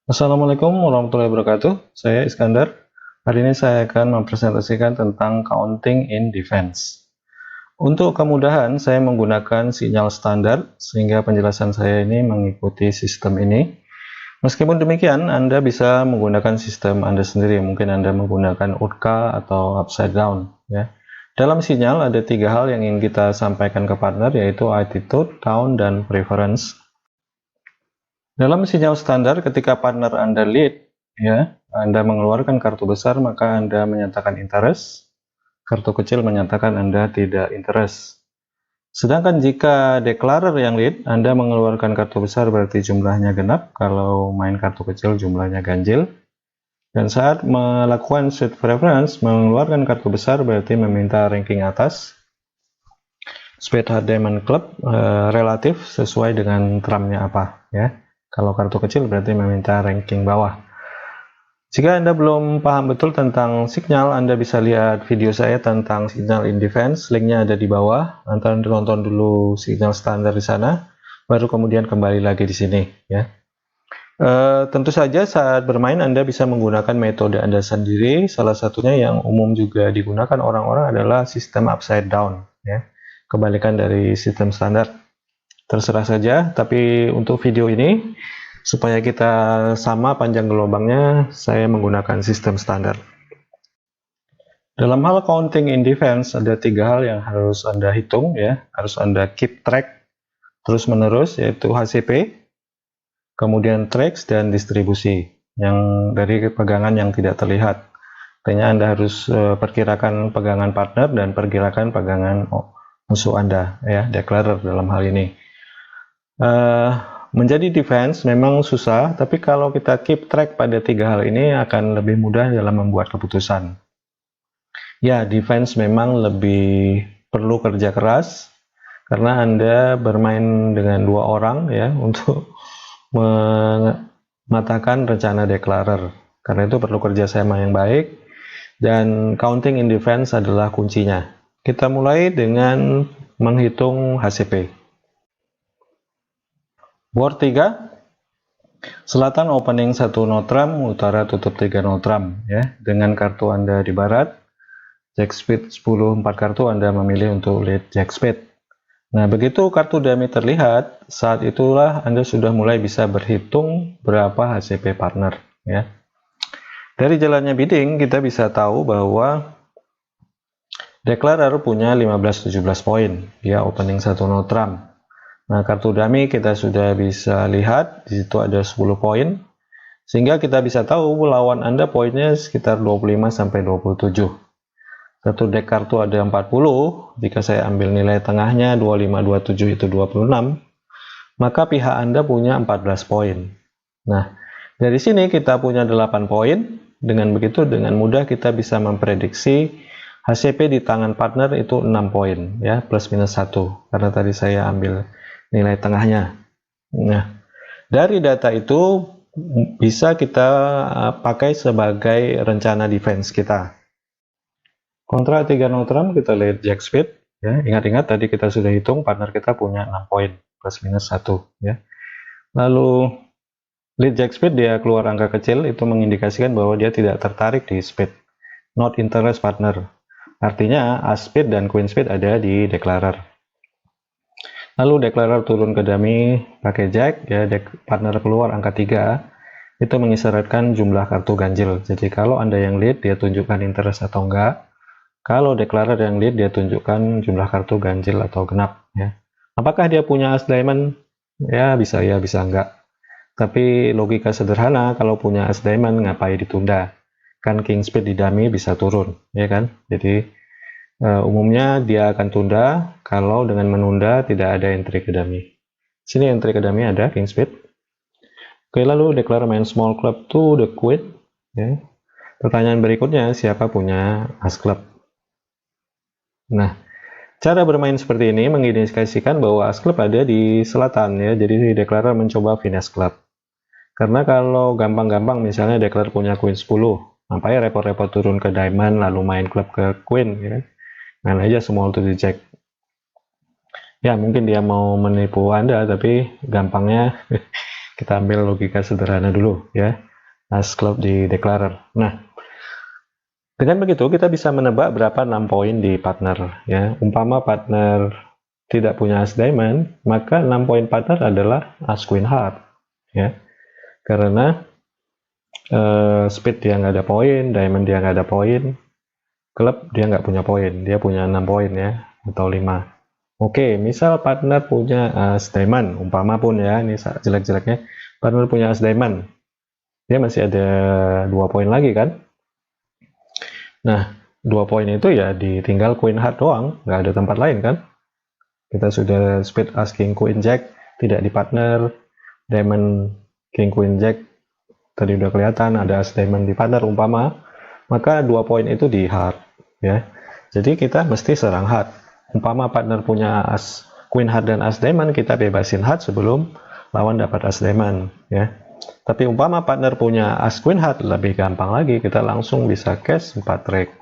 Assalamualaikum warahmatullahi wabarakatuh. Saya Iskandar. Hari ini saya akan mempresentasikan tentang counting in defense. Untuk kemudahan, saya menggunakan sinyal standar sehingga penjelasan saya ini mengikuti sistem ini. Meskipun demikian, Anda bisa menggunakan sistem Anda sendiri. Mungkin Anda menggunakan UTKA atau upside down. Ya. Dalam sinyal ada tiga hal yang ingin kita sampaikan ke partner, yaitu attitude, tone, dan preference. Dalam sinyal standar, ketika partner Anda lead, ya, Anda mengeluarkan kartu besar, maka Anda menyatakan interest. Kartu kecil menyatakan Anda tidak interest. Sedangkan jika declarer yang lead, Anda mengeluarkan kartu besar berarti jumlahnya genap, kalau main kartu kecil jumlahnya ganjil. Dan saat melakukan set preference, mengeluarkan kartu besar berarti meminta ranking atas. Spade Hard Diamond Club relatif sesuai dengan trumnya apa, ya. Kalau kartu kecil berarti meminta ranking bawah. Jika Anda belum paham betul tentang sinyal, Anda bisa lihat video saya tentang signal in defense, linknya ada di bawah. Anda nonton dulu signal standar di sana, baru kemudian kembali lagi di sini, ya. Tentu saja saat bermain Anda bisa menggunakan metode Anda sendiri. Salah satunya yang umum juga digunakan orang-orang adalah sistem upside down, ya. Kebalikan dari sistem standar. Terserah saja, tapi untuk video ini supaya kita sama panjang gelombangnya, saya menggunakan sistem standar. Dalam hal counting in defense, ada tiga hal yang harus Anda hitung, ya. Harus Anda keep track terus menerus, yaitu HCP, kemudian tracks, dan distribusi yang dari pegangan yang tidak terlihat. Artinya Anda harus perkirakan pegangan partner dan perkirakan pegangan musuh Anda, ya, declarer dalam hal ini. Menjadi defense memang susah, tapi kalau kita keep track pada tiga hal ini akan lebih mudah dalam membuat keputusan. Ya, defense memang lebih perlu kerja keras karena Anda bermain dengan dua orang, ya, untuk mematahkan rencana declarer. Karena itu perlu kerjasama yang baik dan counting in defense adalah kuncinya. Kita mulai dengan menghitung HCP. Board 3, selatan opening 1 notram, utara tutup 3 notram, ya. Dengan kartu Anda di barat, jack spade 10 4 kartu Anda memilih untuk lead jack spade. Nah, begitu kartu dummy terlihat, saat itulah Anda sudah mulai bisa berhitung berapa HCP partner, ya. Dari jalannya bidding kita bisa tahu bahwa declarer punya 15-17 poin, dia opening 1 notram. Nah, kartu dummy kita sudah bisa lihat, di situ ada 10 poin, sehingga kita bisa tahu lawan Anda poinnya sekitar 25-27. Satu deck kartu ada 40, jika saya ambil nilai tengahnya 25-27 itu 26, maka pihak Anda punya 14 poin. Nah, dari sini kita punya 8 poin, dengan begitu dengan mudah kita bisa memprediksi HCP di tangan partner itu 6 poin, ya, plus minus 1, karena tadi saya ambil nilai tengahnya. Nah, dari data itu bisa kita pakai sebagai rencana defense kita. Kontra 3 notram kita lihat jack spade, ya. Ingat-ingat tadi kita sudah hitung partner kita punya 6 poin plus minus 1, ya. Lalu lead jack spade dia keluar angka kecil, itu mengindikasikan bahwa dia tidak tertarik di spade, not interest partner. Artinya as spade dan queen spade ada di declarer. Lalu declarer turun ke dummy pakai jack, ya, partner keluar angka 3, itu mengisyaratkan jumlah kartu ganjil. Jadi kalau Anda yang lead, dia tunjukkan interest atau enggak. Kalau declarer yang lead, dia tunjukkan jumlah kartu ganjil atau genap, ya. Apakah dia punya as diamond? Ya, bisa enggak. Tapi logika sederhana, kalau punya as diamond ngapain ditunda? Kan king spade di dummy bisa turun, ya kan? Jadi umumnya dia akan tunda kalau dengan menunda tidak ada entry ke dummy. Sini entry ke dummy ada king spade. Oke, lalu declare main small club to the queen, ya. Pertanyaan berikutnya, siapa punya as club? Nah, cara bermain seperti ini mengindikasikan bahwa as club ada di selatan, ya. Jadi declarer mencoba finesse club. Karena kalau gampang-gampang misalnya declarer punya queen 10, ngapain repot-repot turun ke diamond lalu main club ke queen, ya. Main aja small to the jack. Ya, mungkin dia mau menipu Anda, tapi gampangnya Kita ambil logika sederhana dulu ya, as club di declarer. Nah, dengan begitu kita bisa menebak berapa 6 poin di partner ya. Umpama partner tidak punya as diamond, maka 6 poin partner adalah as queen heart ya. Karena speed dia nggak ada poin, diamond dia nggak ada poin, klub dia nggak punya poin, dia punya 6 poin ya, atau 5. Oke, misal partner punya as diamond, umpama pun ya, ini jelek-jeleknya, partner punya as diamond, dia masih ada 2 poin lagi kan. Nah, 2 poin itu ya ditinggal queen heart doang, nggak ada tempat lain kan. Kita sudah speed as king queen jack, tidak di partner, diamond king queen jack, tadi udah kelihatan ada as diamond di partner umpama, maka 2 poin itu di heart ya. Jadi kita mesti serang heart. Umpama partner punya as queen heart dan as diamond, kita bebasin heart sebelum lawan dapat as diamond ya. Tapi umpama partner punya as queen heart, lebih gampang lagi, kita langsung bisa cash 4 trade.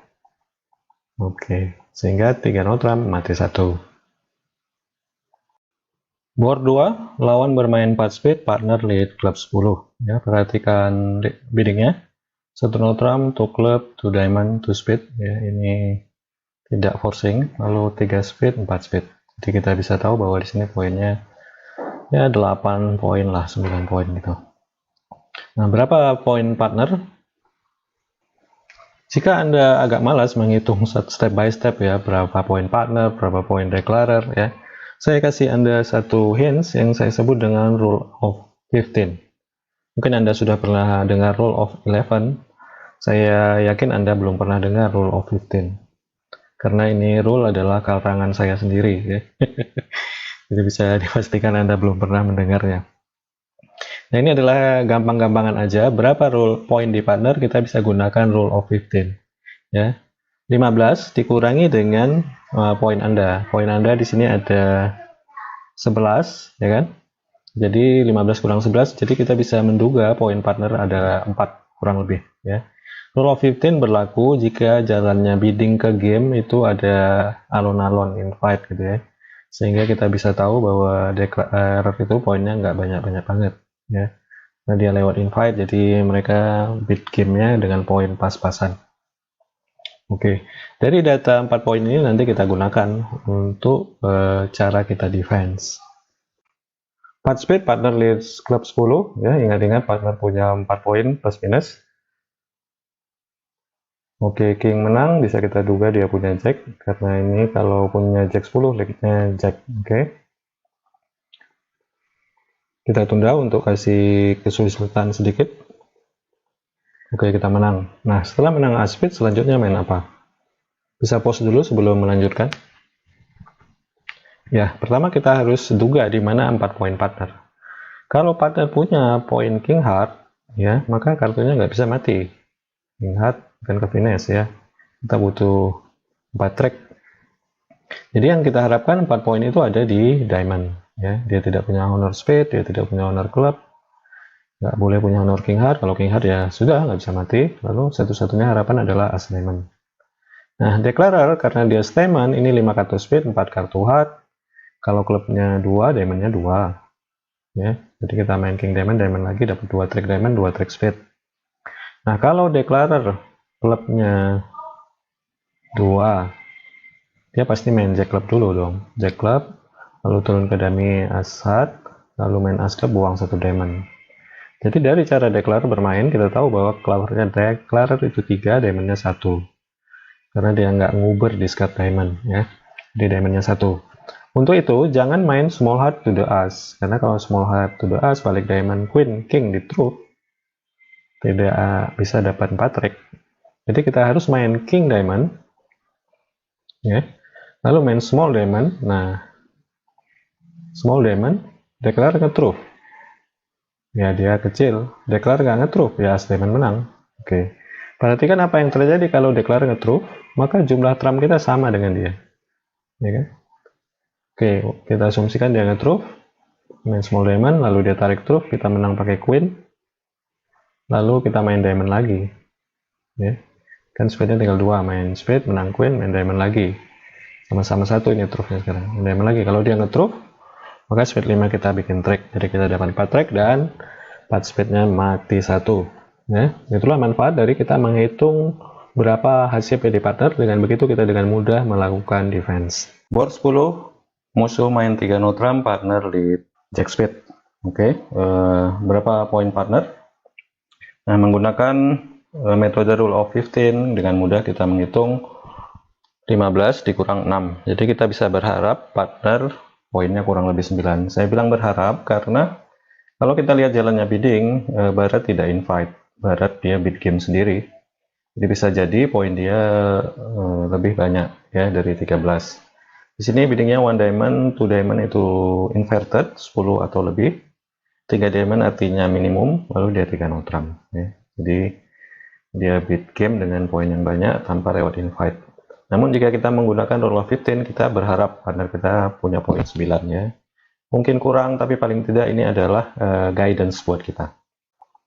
Oke, sehingga 3 notram mati 1. Board 2, lawan bermain 4 speed, partner lead klub 10 ya. Perhatikan biddingnya, 1 notram, 2 club, 2 diamond, 2 speed ya. Ini tidak forcing, lalu 3 speed, 4 speed. Jadi kita bisa tahu bahwa di sini poinnya ya 8 poin lah, 9 poin gitu. Nah, berapa poin partner? Jika Anda agak malas menghitung step by step ya, berapa poin partner, berapa poin declarer ya, saya kasih Anda satu hints yang saya sebut dengan rule of 15. Mungkin Anda sudah pernah dengar rule of 11, saya yakin Anda belum pernah dengar rule of 15. Karena ini rule adalah karangan saya sendiri ya. Jadi bisa dipastikan Anda belum pernah mendengarnya. Nah, ini adalah gampang-gampangan aja. Berapa rule point di partner, kita bisa gunakan rule of 15 ya. 15 dikurangi dengan poin Anda. Poin Anda di sini ada 11 ya kan. Jadi 15 kurang 11, jadi kita bisa menduga poin partner ada 4 kurang lebih ya. Rule of 15 berlaku jika jalannya bidding ke game itu ada alon-alon invite gitu ya. Sehingga kita bisa tahu bahwa declarer itu poinnya nggak banyak-banyak banget ya. Nah, dia lewat invite, jadi mereka bid gamenya dengan poin pas-pasan. Oke, dari data 4 poin ini nanti kita gunakan untuk cara kita defense. 4 speed, partner leads klub 10 ya, ingat-ingat partner punya 4 poin plus minus. Oke, king menang, bisa kita duga dia punya jack, karena ini kalau punya jack 10, leadnya jack. Oke, kita tunda untuk kasih kesulitan sedikit. Oke, kita menang. Nah, setelah menang as speed, selanjutnya main apa? Bisa pause dulu sebelum melanjutkan. Ya, pertama kita harus duga di mana 4 poin partner. Kalau partner punya poin king heart, ya, maka kartunya nggak bisa mati. King heart bukan ke finesse ya. Kita butuh 4 track. Jadi yang kita harapkan 4 poin itu ada di diamond. Ya, dia tidak punya honor spade, dia tidak punya honor club, nggak boleh punya honor king heart. Kalau king heart ya sudah nggak bisa mati. Lalu satu-satunya harapan adalah as diamond. Nah, declarer karena dia diamond, ini 5 kartu spade, 4 kartu heart. Kalau klubnya 2, diamondnya 2 ya. Jadi kita main king diamond, diamond lagi, dapat 2 track diamond, 2 track spade. Nah, kalau declarer klubnya 2, dia pasti main jack club dulu dong. Jack club, lalu turun ke dummy as heart, lalu main as club, buang 1 diamond. Jadi dari cara declarer bermain, kita tahu bahwa clubnya declarer itu 3, diamondnya 1. Karena dia nggak nguber discard diamond ya. Di diamondnya 1. Untuk itu, jangan main small heart to the as, karena kalau small heart to the as, balik diamond, queen, king di truth, tidak bisa dapat 4 track. Jadi kita harus main king diamond, ya, lalu main small diamond. Nah, small diamond, declare nge-truth. Ya, dia kecil, declare nggak nge-truth, ya as diamond menang. Oke, perhatikan apa yang terjadi kalau declare nge-truth, maka jumlah trump kita sama dengan dia, ya kan? Oke, kita asumsikan dia nge-truth, main small diamond, lalu dia tarik truth, kita menang pakai queen, lalu kita main diamond lagi ya, kan spade-nya tinggal 2, main spade, menang queen, main diamond lagi, sama-sama 1 ini truthnya sekarang, main diamond lagi. Kalau dia nge-truth, Maka speed 5 kita bikin track, jadi kita dapat 4 track dan 4 speednya mati 1. Ya, itulah manfaat dari kita menghitung berapa hasil PD partner. Dengan begitu kita dengan mudah melakukan defense. Board 10, musuh main 3 notram, partner lead jack speed. Oke, berapa poin partner? Nah, menggunakan metode rule of 15 dengan mudah kita menghitung 15 dikurang 6. Jadi kita bisa berharap partner poinnya kurang lebih 9. Saya bilang berharap karena kalau kita lihat jalannya bidding, Barat tidak invite. Barat dia bid game sendiri. Jadi bisa jadi poin dia lebih banyak ya dari 13. Di sini biddingnya 1 diamond, 2 diamond itu inverted 10 atau lebih. 3 diamond artinya minimum, lalu dia 3 notram ya. Jadi dia bid game dengan poin yang banyak tanpa lewat invite. Namun jika kita menggunakan rule of 15, kita berharap partner kita punya poin 9 ya. Mungkin kurang, tapi paling tidak ini adalah guidance buat kita.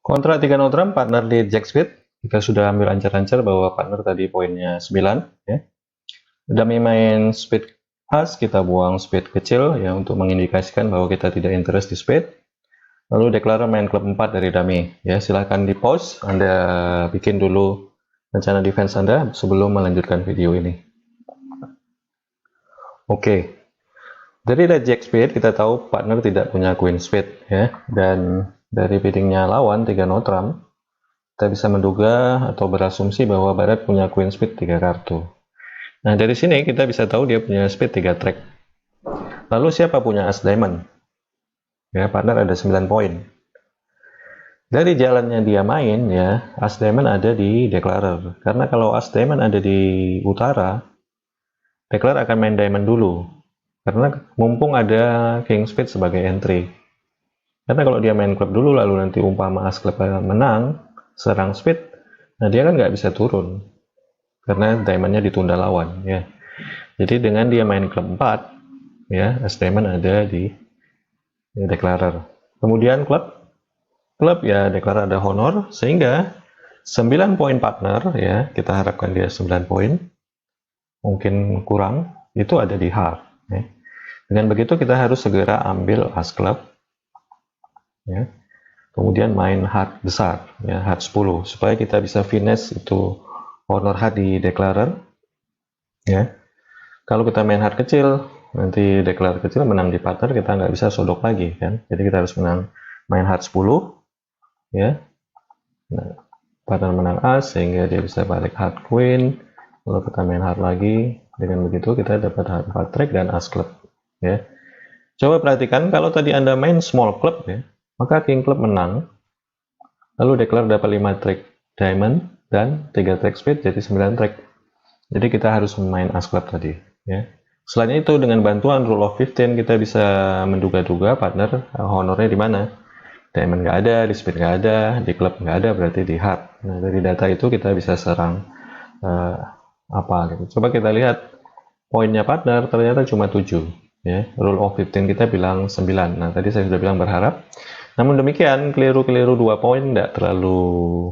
Kontra 3 notram, partner di jack speed. Kita sudah ambil ancar-ancar bahwa partner tadi poinnya 9 ya. Dummy main speed as, kita buang speed kecil ya untuk mengindikasikan bahwa kita tidak interest di speed. Lalu declare main klub 4 dari dummy ya. Silahkan di pause, Anda bikin dulu rencana defense Anda sebelum melanjutkan video ini. Oke, dari jack speed kita tahu partner tidak punya queen speed ya, dan dari biddingnya lawan 3 notram kita bisa menduga atau berasumsi bahwa Barat punya queen speed 3 kartu. Nah, dari sini kita bisa tahu dia punya speed 3 track. Lalu siapa punya as diamond? Ya, partner ada 9 poin. Dari jalannya dia main ya, as diamond ada di declarer. Karena kalau as diamond ada di utara, declarer akan main diamond dulu. Karena mumpung ada king speed sebagai entry. Karena kalau dia main klub dulu lalu nanti umpama as klub menang, serang speed, nah dia kan nggak bisa turun. Karena diamondnya ditunda lawan ya. Jadi dengan dia main klub 4, ya, as diamond ada di declarer. Kemudian klub ya declare ada honor, sehingga 9 poin partner ya, kita harapkan dia 9 poin, mungkin kurang, itu ada di hard ya. Dengan begitu kita harus segera ambil as club ya, kemudian main hard besar ya, hard 10 supaya kita bisa finish itu honor hard di declarer ya. Kalau kita main hard kecil, nanti declare kecil menang di partner, kita nggak bisa sodok lagi kan. Jadi kita harus main hard 10 ya. Nah, partner menang as sehingga dia bisa balik hard queen, lalu kita main hard lagi. Dengan begitu kita dapat hard 4 track dan as club ya. Coba perhatikan kalau tadi Anda main small club ya, maka king club menang, lalu declare dapat 5 track diamond dan 3 track speed, jadi 9 track. Jadi kita harus main as club tadi ya. Selain itu dengan bantuan rule of 15 kita bisa menduga-duga partner honornya di mana. Diamond nggak ada, di speed nggak ada, di club nggak ada, berarti di hard. Nah, dari data itu kita bisa serang apa gitu. Coba kita lihat poinnya partner ternyata cuma 7 ya. Rule of 15 kita bilang 9. Nah, tadi saya sudah bilang berharap. Namun demikian keliru-keliru 2 poin tidak terlalu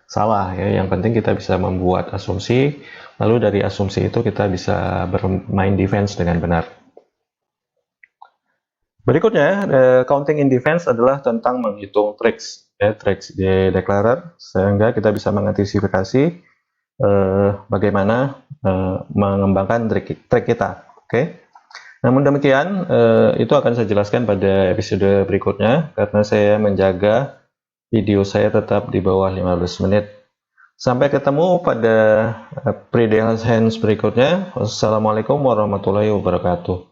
salah ya. Yang penting kita bisa membuat asumsi, lalu dari asumsi itu kita bisa bermain defense dengan benar. Berikutnya, counting in defense adalah tentang menghitung tricks ya, tricks di declarer, sehingga kita bisa mengantisipasi bagaimana mengembangkan trik kita. Oke. Namun demikian, itu akan saya jelaskan pada episode berikutnya, karena saya menjaga video saya tetap di bawah 15 menit. Sampai ketemu pada pre-day hands berikutnya. Wassalamualaikum warahmatullahi wabarakatuh.